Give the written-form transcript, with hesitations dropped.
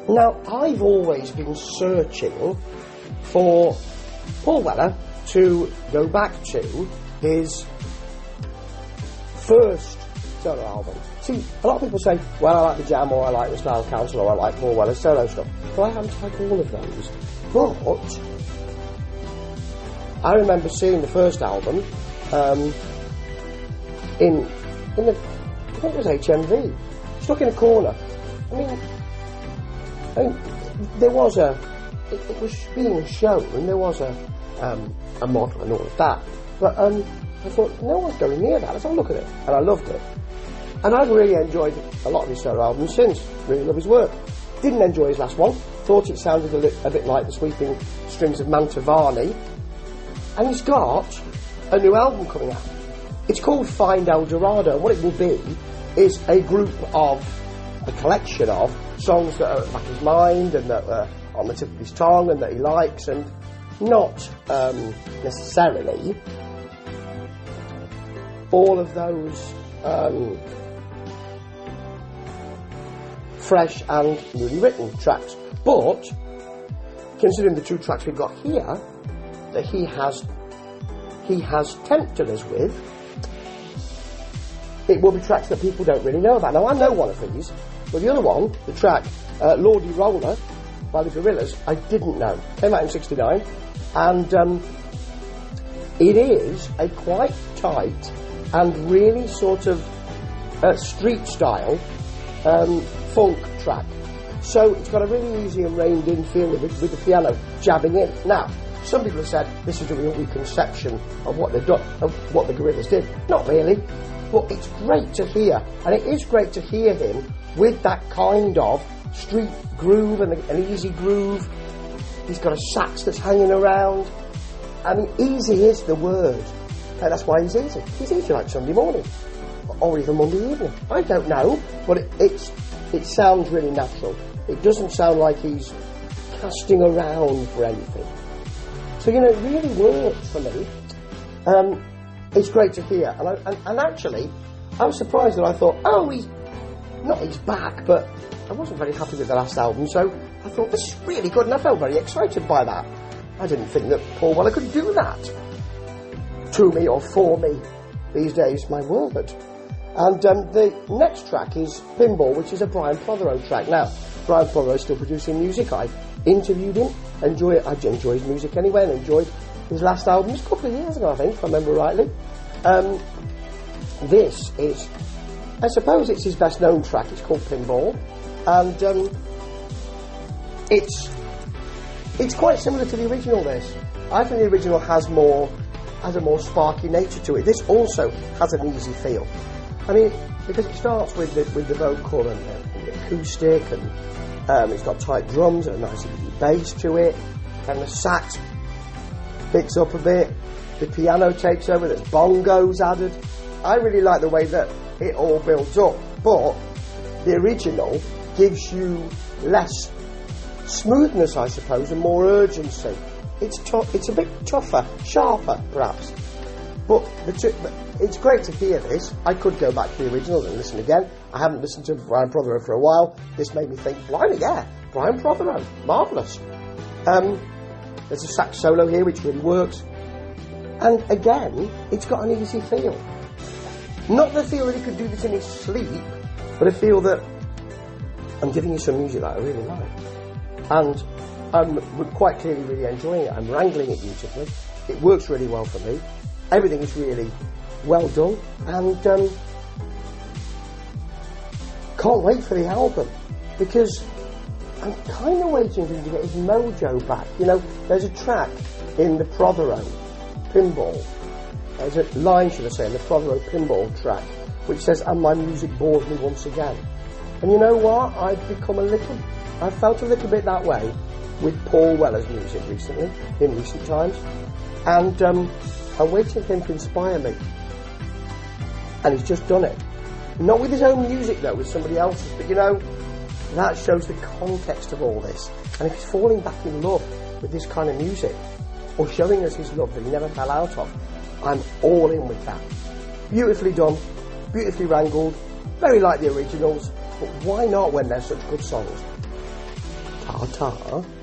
Now, I've always been searching for Paul Weller to go back to his first solo album. See, a lot of people say, well, I like The Jam, or I like The Style Council, or I like Paul Weller's solo stuff. But I haven't tried all of those. But I remember seeing the first album in the, I think it was HMV, stuck in a corner. I mean, there was it was being shown, and there was a model and all of that. But I thought, no one's going near that. Let's have a look at it. And I loved it. And I've really enjoyed a lot of his solo albums since. Really love his work. Didn't enjoy his last one. Thought it sounded a bit like the sweeping strings of Mantovani. And he's got a new album coming out. It's called Find El Dorado. And what it will be is a collection of songs that are at his mind and that are on the tip of his tongue and that he likes, and not necessarily all of those fresh and newly written tracks. But considering the two tracks we've got here that he has tempted us with, it will be tracks that people don't really know about. Now, I know one of these, but the other one, the track Lordy Roller by the Gorillaz, I didn't know. Came out in '69, and it is a quite tight and really sort of street style funk track. So it's got a really easy and reined in feel with the piano jabbing in. Now, some people have said this is a real reconception of what they've done, of what the Gorillaz did. Not really, but it's great to hear, and it is great to hear him with that kind of street groove and an easy groove. He's got a sax that's hanging around. I mean, easy is the word, and that's why he's easy. He's easy like Sunday morning, or even Monday evening. I don't know, but it sounds really natural. It doesn't sound like he's casting around for anything. So, you know, it really works for me. It's great to hear, and actually, I was surprised that I thought, oh, he's back, but I wasn't very happy with the last album, so I thought, this is really good, and I felt very excited by that. I didn't think that Paul Weller could do that to me or for me these days, my word. And the next track is Pinball, which is a Brian Prothero track. Now, Brian Prothero is still producing music. I interviewed him, I enjoy his music anyway, and enjoyed his last album. It was a couple of years ago, I think, if I remember rightly. This is, I suppose it's his best known track. It's called Pinball, and it's quite similar to the original. This, I think, the original has a more sparky nature to it. This also has an easy feel. I mean, because it starts with the vocal and the acoustic, and it's got tight drums and a nice easy bass to it, and the sax picks up a bit, the piano takes over, there's bongos added. I really like the way that it all builds up, but the original gives you less smoothness, I suppose, and more urgency. It's a bit tougher, sharper, perhaps. But it's great to hear this. I could go back to the original and listen again. I haven't listened to Brian Prothero for a while. This made me think, blimey, yeah, Brian Prothero, marvellous. There's a sax solo here which really works. And again, it's got an easy feel. Not the feel that he could do this in his sleep, but a feel that I'm giving you some music that I really like. And I'm quite clearly really enjoying it. I'm wrangling it beautifully. It works really well for me. Everything is really well done. And can't wait for the album, because I'm kind of waiting for him to get his mojo back. You know, there's a track in the Prothero Pinball. There's a line, should I say, in the Prothero Pinball track, which says, "And my music bores me once again." And you know what? I felt a little bit that way with Paul Weller's music recently, in recent times. And I'm waiting for him to inspire me. And he's just done it. Not with his own music, though, with somebody else's. But, you know, that shows the context of all this. And if he's falling back in love with this kind of music, or showing us his love that he never fell out of, I'm all in with that. Beautifully done, beautifully wrangled, very like the originals, but why not when they're such good songs? Ta-ta.